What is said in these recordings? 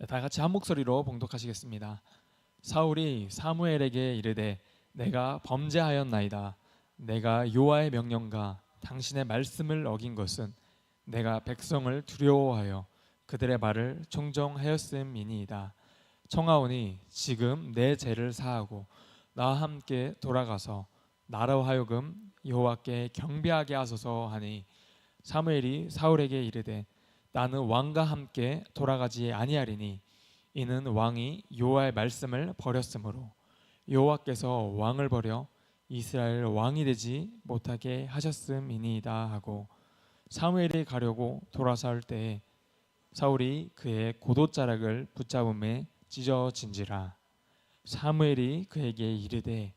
다 같이 한 목소리로 봉독하시겠습니다. 사울이 사무엘에게 이르되 내가 범죄하였나이다. 내가 여호와의 명령과 당신의 말씀을 어긴 것은 내가 백성을 두려워하여 그들의 말을 청종하였음이니이다. 청하오니 지금 내 죄를 사하고 나와 함께 돌아가서 나로 하여금 여호와께 경배하게 하소서 하니 사무엘이 사울에게 이르되 나는 왕과 함께 돌아가지 아니하리니 이는 왕이 여호와의 말씀을 버렸으므로 여호와께서 왕을 버려 이스라엘 왕이 되지 못하게 하셨음이니이다 하고 사무엘이 가려고 돌아설 때에 사울이 그의 고도자락을 붙잡음에 찢어진지라. 사무엘이 그에게 이르되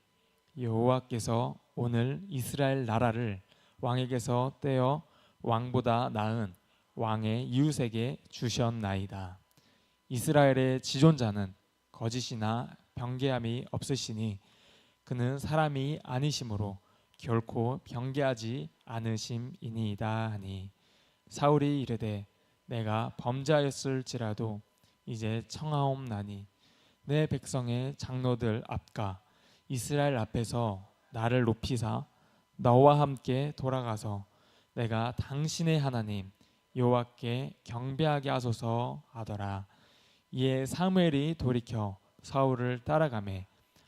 여호와께서 오늘 이스라엘 나라를 왕에게서 떼어 왕보다 나은 왕의 이웃에게 주셨나이다. 이스라엘의 지존자는 거짓이나 변개함이 없으시니 그는 사람이 아니심으로 결코 변개하지 않으심이니이다 하니 사울이 이르되 내가 범죄하였을지라도 이제 청하옵나니 내 백성의 장로들 앞과 이스라엘 앞에서 나를 높이사 너와 함께 돌아가서 내가 당신의 하나님 여호와께 경배하게 하소서 하더라. 이에 사무엘이 돌이켜 사울을 따라가매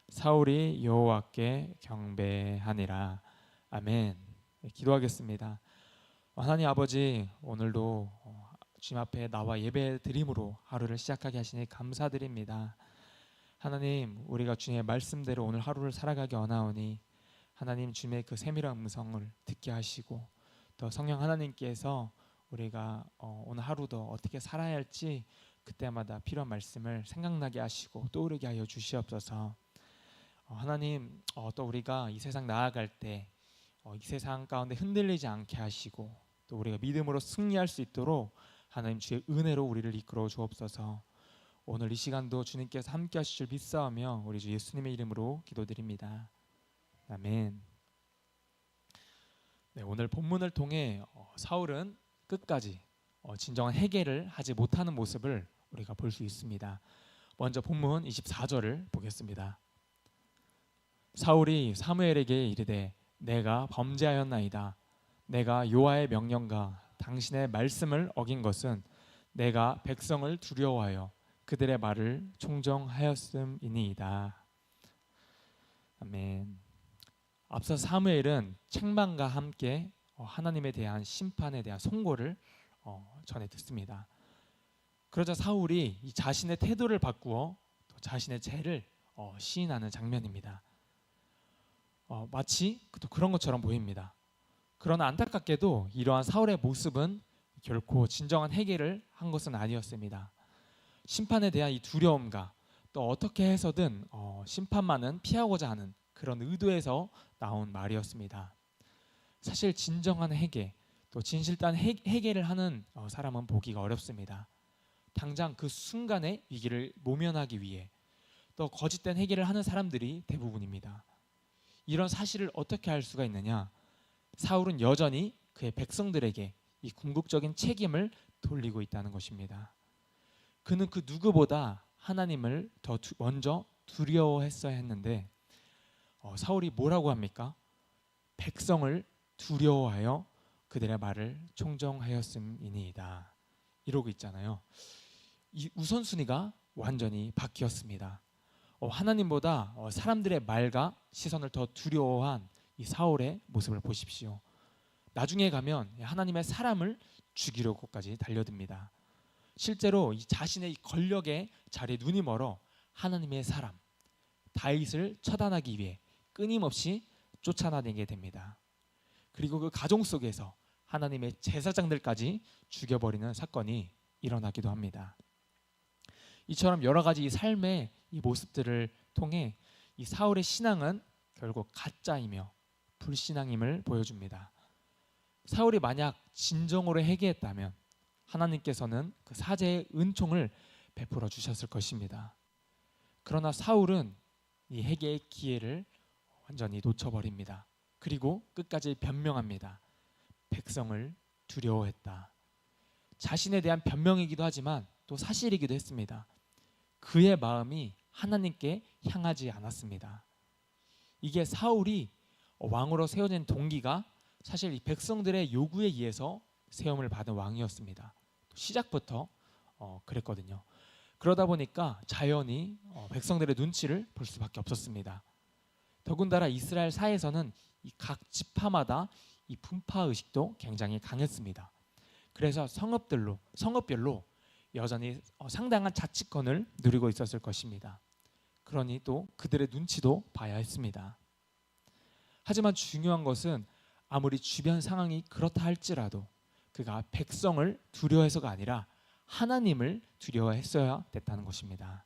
사울이 여호와께 경배하니라. 아멘. 기도하겠습니다. 하나님 아버지, 오늘도 주님 앞에 나와 예배 드림으로 하루를 시작하게 하시니 감사드립니다. 하나님, 우리가 주님의 말씀대로 오늘 하루를 살아가기 원하오니 하나님 주님의 그 세밀한 음성을 듣게 하시고 또 성령 하나님께서 우리가 오늘 하루도 어떻게 살아야 할지 그때마다 필요한 말씀을 생각나게 하시고 떠오르게 하여 주시옵소서. 하나님, 또 우리가 이 세상 나아갈 때 이 세상 가운데 흔들리지 않게 하시고 또 우리가 믿음으로 승리할 수 있도록 하나님 주의 은혜로 우리를 이끌어 주옵소서. 오늘 이 시간도 주님께서 함께 하실 줄 믿사오며 우리 주 예수님의 이름으로 기도드립니다. 아멘. 네, 오늘 본문을 통해 사울은 끝까지 진정한 회개를 하지 못하는 모습을 우리가 볼 수 있습니다. 먼저 본문 24절을 보겠습니다. 사울이 사무엘에게 이르되 내가 범죄하였나이다. 내가 여호와의 명령과 당신의 말씀을 어긴 것은 내가 백성을 두려워하여 그들의 말을 청종하였음이니이다. 아멘. 앞서 사무엘은 책망과 함께 하나님에 대한 심판에 대한 선고를 전해 듣습니다. 그러자 사울이 이 자신의 태도를 바꾸어 또 자신의 죄를 시인하는 장면입니다. 마치 또 그런 것처럼 보입니다. 그러나 안타깝게도 이러한 사울의 모습은 결코 진정한 회개를 한 것은 아니었습니다. 심판에 대한 이 두려움과 또 어떻게 해서든 심판만은 피하고자 하는 그런 의도에서 나온 말이었습니다. 사실 진정한 회개, 또 진실된 회개를 하는 사람은 보기가 어렵습니다. 당장 그 순간의 위기를 모면하기 위해 또 거짓된 회개를 하는 사람들이 대부분입니다. 이런 사실을 어떻게 알 수가 있느냐? 사울은 여전히 그의 백성들에게 이 궁극적인 책임을 돌리고 있다는 것입니다. 그는 그 누구보다 하나님을 더 먼저 두려워했어야 했는데 사울이 뭐라고 합니까? 백성을 두려워하여 그들의 말을 청종하였음이니이다. 이러고 있잖아요. 이 우선순위가 완전히 바뀌었습니다. 하나님보다 사람들의 말과 시선을 더 두려워한 이 사울의 모습을 보십시오. 나중에 가면 하나님의 사람을 죽이려고까지 달려듭니다. 실제로 이 자신의 권력의 자리에 눈이 멀어 하나님의 사람 다윗을 처단하기 위해 끊임없이 쫓아다니게 됩니다. 그리고 그 가정 속에서 하나님의 제사장들까지 죽여버리는 사건이 일어나기도 합니다. 이처럼 여러 가지 이 삶의 이 모습들을 통해 이 사울의 신앙은 결국 가짜이며 불신앙임을 보여줍니다. 사울이 만약 진정으로 회개했다면 하나님께서는 그 사죄의 은총을 베풀어 주셨을 것입니다. 그러나 사울은 이 회개의 기회를 완전히 놓쳐버립니다. 그리고 끝까지 변명합니다. 백성을 두려워했다. 자신에 대한 변명이기도 하지만 또 사실이기도 했습니다. 그의 마음이 하나님께 향하지 않았습니다. 이게 사울이 왕으로 세워진 동기가 사실 이 백성들의 요구에 의해서 세움을 받은 왕이었습니다. 시작부터 그랬거든요. 그러다 보니까 자연히 백성들의 눈치를 볼 수밖에 없었습니다. 더군다나 이스라엘 사회에서는 이 각 지파마다 이 분파 의식도 굉장히 강했습니다. 그래서 성읍별로 여전히 상당한 자치권을 누리고 있었을 것입니다. 그러니 또 그들의 눈치도 봐야 했습니다. 하지만 중요한 것은 아무리 주변 상황이 그렇다 할지라도 그가 백성을 두려워해서가 아니라 하나님을 두려워했어야 됐다는 것입니다.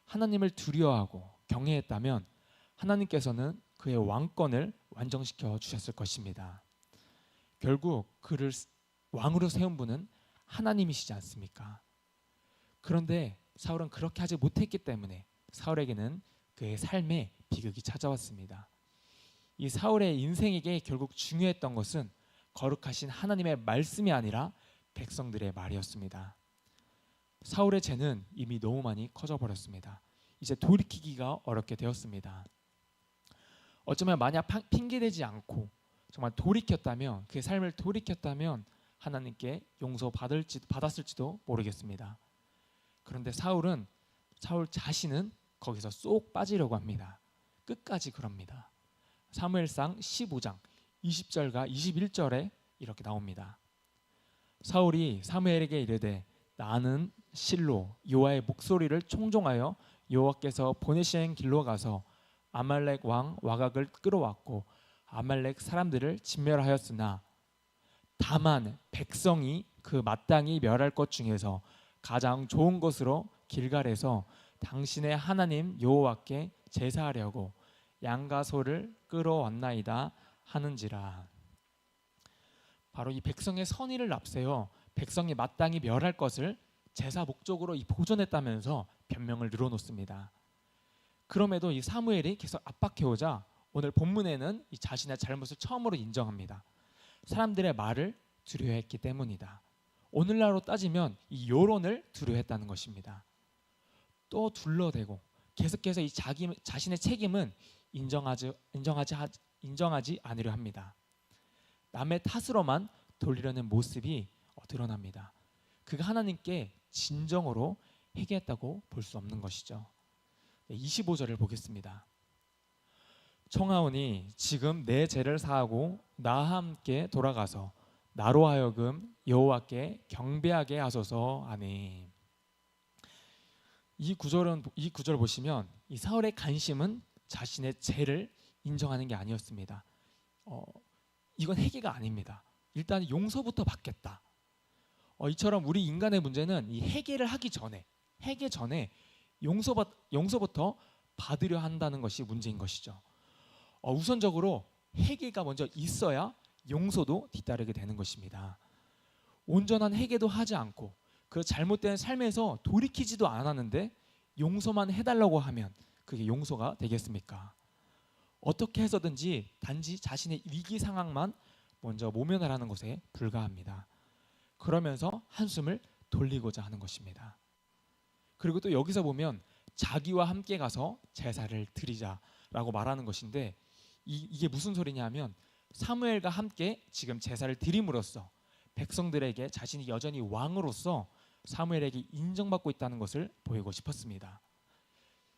하나님을 두려워하고 경외했다면 하나님께서는 그의 왕권을 완성시켜 주셨을 것입니다. 결국 그를 왕으로 세운 분은 하나님이시지 않습니까? 그런데 사울은 그렇게 하지 못했기 때문에 사울에게는 그의 삶에 비극이 찾아왔습니다. 이 사울의 인생에게 결국 중요했던 것은 거룩하신 하나님의 말씀이 아니라 백성들의 말이었습니다. 사울의 죄는 이미 너무 많이 커져버렸습니다. 이제 돌이키기가 어렵게 되었습니다. 어쩌면 만약 핑계대지 않고 정말 돌이켰다면, 그의 삶을 돌이켰다면 하나님께 받았을지도 모르겠습니다. 그런데 사울 자신은 거기서 쏙 빠지려고 합니다. 끝까지 그럽니다. 사무엘상 15장 20절과 21절에 이렇게 나옵니다. 사울이 사무엘에게 이르되 나는 실로 여호와의 목소리를 청종하여 여호와께서 보내신 길로 가서 아말렉 왕 와각을 끌어왔고 아말렉 사람들을 진멸하였으나 다만 백성이 그 마땅히 멸할 것 중에서 가장 좋은 것으로 길갈에서 당신의 하나님 여호와께 제사하려고 양과 소를 끌어왔나이다 하는지라. 바로 이 백성의 선의를 납세어 백성이 마땅히 멸할 것을 제사 목적으로 보존했다면서 변명을 늘어놓습니다. 그럼에도 이 사무엘이 계속 압박해오자 오늘 본문에는 이 자신의 잘못을 처음으로 인정합니다. 사람들의 말을 두려워했기 때문이다. 오늘날로 따지면 이 여론을 두려워했다는 것입니다. 또 둘러대고 계속해서 이 자신의 책임은 인정하지 않으려 합니다. 남의 탓으로만 돌리려는 모습이 드러납니다. 그가 하나님께 진정으로 회개했다고 볼 수 없는 것이죠. 25절을 보겠습니다. 청하오니 지금 내 죄를 사하고 나와 함께 돌아가서 나로 하여금 여호와께 경배하게 하소서 하니. 이 구절 보시면 이 사울의 관심은 자신의 죄를 인정하는 게 아니었습니다. 이건 회개가 아닙니다. 일단 용서부터 받겠다. 이처럼 우리 인간의 문제는 이 회개 전에 용서부터 받으려 한다는 것이 문제인 것이죠. 우선적으로 회개가 먼저 있어야 용서도 뒤따르게 되는 것입니다. 온전한 회개도 하지 않고 그 잘못된 삶에서 돌이키지도 않았는데 용서만 해달라고 하면 그게 용서가 되겠습니까? 어떻게 해서든지 단지 자신의 위기 상황만 먼저 모면을 하는 것에 불과합니다. 그러면서 한숨을 돌리고자 하는 것입니다. 그리고 또 여기서 보면 자기와 함께 가서 제사를 드리자라고 말하는 것인데 이게 무슨 소리냐면 사무엘과 함께 지금 제사를 드림으로써 백성들에게 자신이 여전히 왕으로서 사무엘에게 인정받고 있다는 것을 보이고 싶었습니다.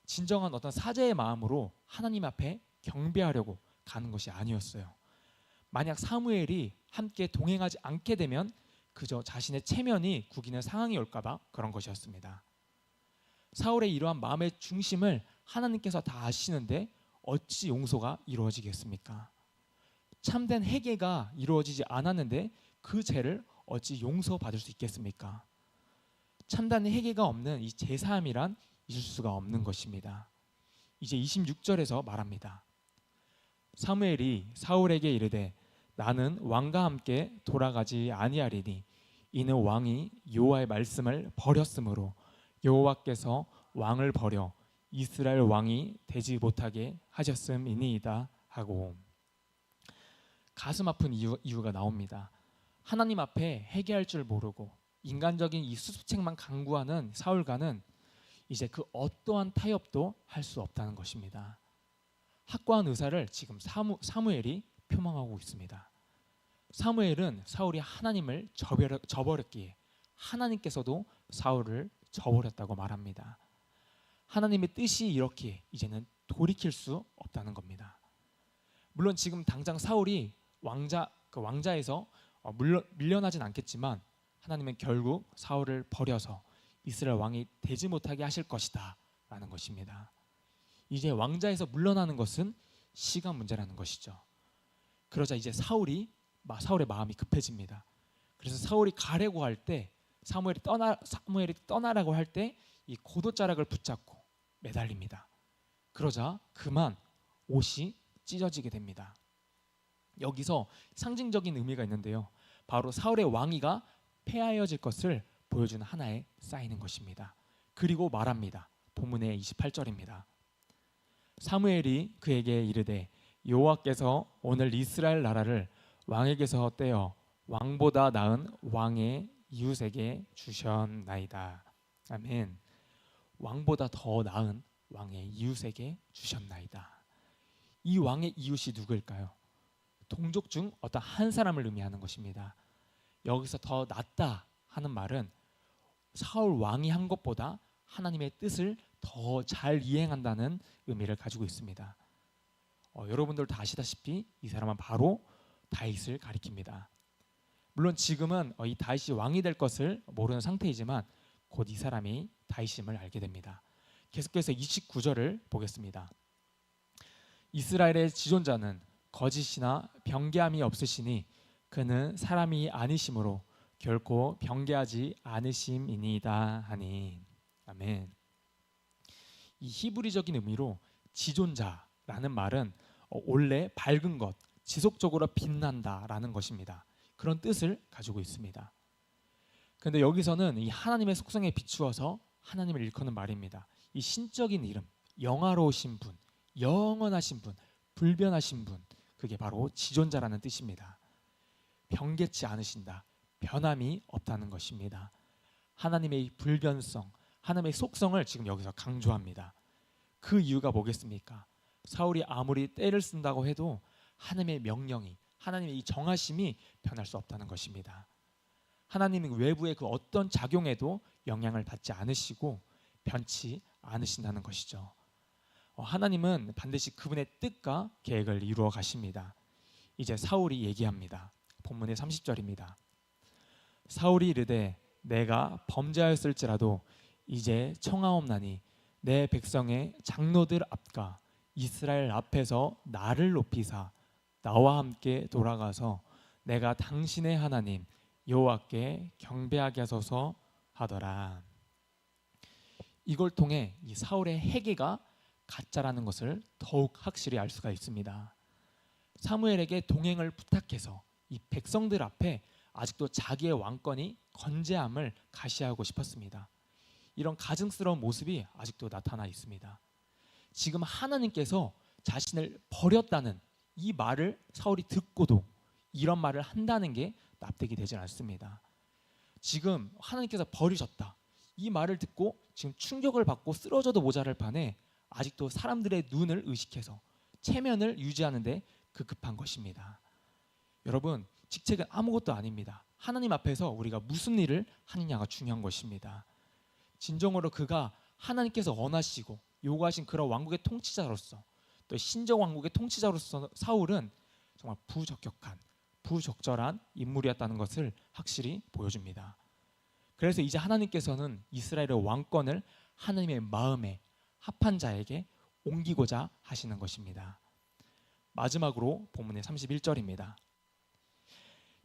진정한 어떤 사제의 마음으로 하나님 앞에 경배하려고 가는 것이 아니었어요. 만약 사무엘이 함께 동행하지 않게 되면 그저 자신의 체면이 구기는 상황이 올까 봐 그런 것이었습니다. 사울의 이러한 마음의 중심을 하나님께서 다 아시는데 어찌 용서가 이루어지겠습니까? 참된 회개가 이루어지지 않았는데 그 죄를 어찌 용서받을 수 있겠습니까? 참된 회개가 없는 이 제사함이란 있을 수가 없는 것입니다. 이제 26절에서 말합니다. 사무엘이 사울에게 이르되 나는 왕과 함께 돌아가지 아니하리니 이는 왕이 여호와의 말씀을 버렸으므로 여호와께서 왕을 버려 이스라엘 왕이 되지 못하게 하셨음이니이다 하고 가슴 아픈 이유가 나옵니다. 하나님 앞에 회개할 줄 모르고 인간적인 이 수습책만 강구하는 사울과는 이제 그 어떠한 타협도 할 수 없다는 것입니다. 확고한 의사를 지금 사무엘이 표명하고 있습니다. 사무엘은 사울이 하나님을 저버렸기에 하나님께서도 사울을 저버렸다고 말합니다. 하나님의 뜻이 이렇게 이제는 돌이킬 수 없다는 겁니다. 물론 지금 당장 사울이 왕자에서 밀려나진 않겠지만 하나님은 결국 사울을 버려서 이스라엘 왕이 되지 못하게 하실 것이다 라는 것입니다. 이제 왕자에서 물러나는 것은 시간 문제라는 것이죠. 그러자 이제 사울의 마음이 급해집니다. 그래서 사울이 가려고 할 때 사무엘이 떠나라고 할 때 이 고도자락을 붙잡고 매달립니다. 그러자 그만 옷이 찢어지게 됩니다. 여기서 상징적인 의미가 있는데요. 바로 사울의 왕위가 폐하여질 것을 보여주는 하나의 사인인 것입니다. 그리고 말합니다. 본문의 28절입니다. 사무엘이 그에게 이르되 여호와께서 오늘 이스라엘 나라를 왕에게서 떼어 왕보다 나은 왕의 이웃에게 주셨나이다. 아멘. 왕보다 더 나은 왕의 이웃에게 주셨나이다. 이 왕의 이웃이 누구일까요? 동족 중 어떤 한 사람을 의미하는 것입니다. 여기서 더 낫다 하는 말은 사울 왕이 한 것보다 하나님의 뜻을 더 잘 이행한다는 의미를 가지고 있습니다. 여러분들도 아시다시피 이 사람은 바로 다윗을 가리킵니다. 물론 지금은 이 다윗이 왕이 될 것을 모르는 상태이지만 곧 이 사람이 다윗임을 알게 됩니다. 계속해서 29절을 보겠습니다. 이스라엘의 지존자는 거짓이나 변개함이 없으시니 그는 사람이 아니심으로 결코 변개하지 않으심이니이다 하니. 아멘. 이 히브리적인 의미로 지존자라는 말은 원래 밝은 것, 지속적으로 빛난다라는 것입니다. 그런 뜻을 가지고 있습니다. 그런데 여기서는 이 하나님의 속성에 비추어서 하나님을 일컫는 말입니다. 이 신적인 이름, 영화로우신 분, 영원하신 분, 불변하신 분, 그게 바로 지존자라는 뜻입니다. 변개치 않으신다, 변함이 없다는 것입니다. 하나님의 불변성, 하나님의 속성을 지금 여기서 강조합니다. 그 이유가 뭐겠습니까? 사울이 아무리 때를 쓴다고 해도 하나님의 명령이, 하나님의 이 정하심이 변할 수 없다는 것입니다. 하나님은 외부의 그 어떤 작용에도 영향을 받지 않으시고 변치 않으신다는 것이죠. 하나님은 반드시 그분의 뜻과 계획을 이루어 가십니다. 이제 사울이 얘기합니다. 본문의 30절입니다. 사울이 이르되 내가 범죄하였을지라도 이제 청하옵나니 내 백성의 장로들 앞과 이스라엘 앞에서 나를 높이사 나와 함께 돌아가서 내가 당신의 하나님 여호와께 경배하게 하소서 하더라. 이걸 통해 이 사울의 회개가 가짜라는 것을 더욱 확실히 알 수가 있습니다. 사무엘에게 동행을 부탁해서 이 백성들 앞에 아직도 자기의 왕권이 건재함을 가시하고 싶었습니다. 이런 가증스러운 모습이 아직도 나타나 있습니다. 지금 하나님께서 자신을 버렸다는 이 말을 사울이 듣고도 이런 말을 한다는 게 납득이 되지 않습니다. 지금 하나님께서 버리셨다, 이 말을 듣고 지금 충격을 받고 쓰러져도 모자랄 판에 아직도 사람들의 눈을 의식해서 체면을 유지하는 데 급한 것입니다. 여러분, 직책은 아무것도 아닙니다. 하나님 앞에서 우리가 무슨 일을 하느냐가 중요한 것입니다. 진정으로 그가 하나님께서 원하시고 요구하신 그런 왕국의 통치자로서, 또 신적 왕국의 통치자로서 사울은 정말 부적절한 인물이었다는 것을 확실히 보여줍니다. 그래서 이제 하나님께서는 이스라엘의 왕권을 하나님의 마음에 합한 자에게 옮기고자 하시는 것입니다. 마지막으로 본문의 31절입니다.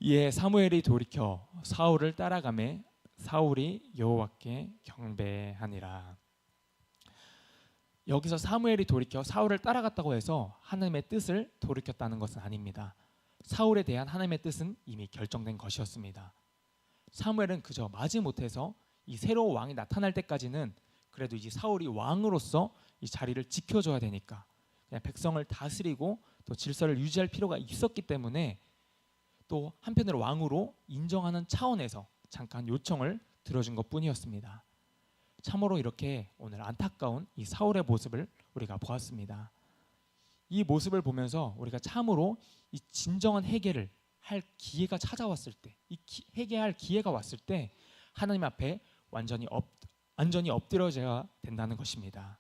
이에 사무엘이 돌이켜 사울을 따라가매 사울이 여호와께 경배하니라. 여기서 사무엘이 돌이켜 사울을 따라갔다고 해서 하나님의 뜻을 돌이켰다는 것은 아닙니다. 사울에 대한 하나님의 뜻은 이미 결정된 것이었습니다. 사무엘은 그저 마지못해서 이 새로운 왕이 나타날 때까지는 그래도 이제 사울이 왕으로서 이 자리를 지켜줘야 되니까 그냥 백성을 다스리고 또 질서를 유지할 필요가 있었기 때문에 또 한편으로 왕으로 인정하는 차원에서 잠깐 요청을 들어준 것뿐이었습니다. 참으로 이렇게 오늘 안타까운 이 사울의 모습을 우리가 보았습니다. 이 모습을 보면서 우리가 참으로 이 진정한 회개를 할 기회가 찾아왔을 때, 회개할 기회가 왔을 때 하나님 앞에 완전히 엎드려져야 된다는 것입니다.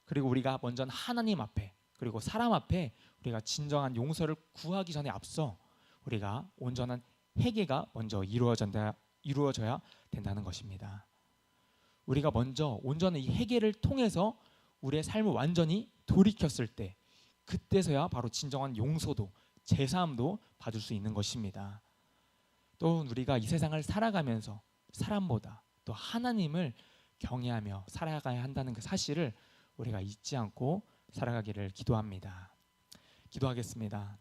그리고 우리가 먼저 하나님 앞에, 그리고 사람 앞에 우리가 진정한 용서를 구하기 전에 앞서 우리가 온전한 회개가 먼저 이루어져야 된다는 것입니다. 우리가 먼저 온전한 이 회개를 통해서 우리의 삶을 완전히 돌이켰을 때, 그때서야 바로 진정한 용서도 제사함도 받을 수 있는 것입니다. 또 우리가 이 세상을 살아가면서 사람보다 또 하나님을 경외하며 살아가야 한다는 그 사실을 우리가 잊지 않고 살아가기를 기도합니다. 기도하겠습니다.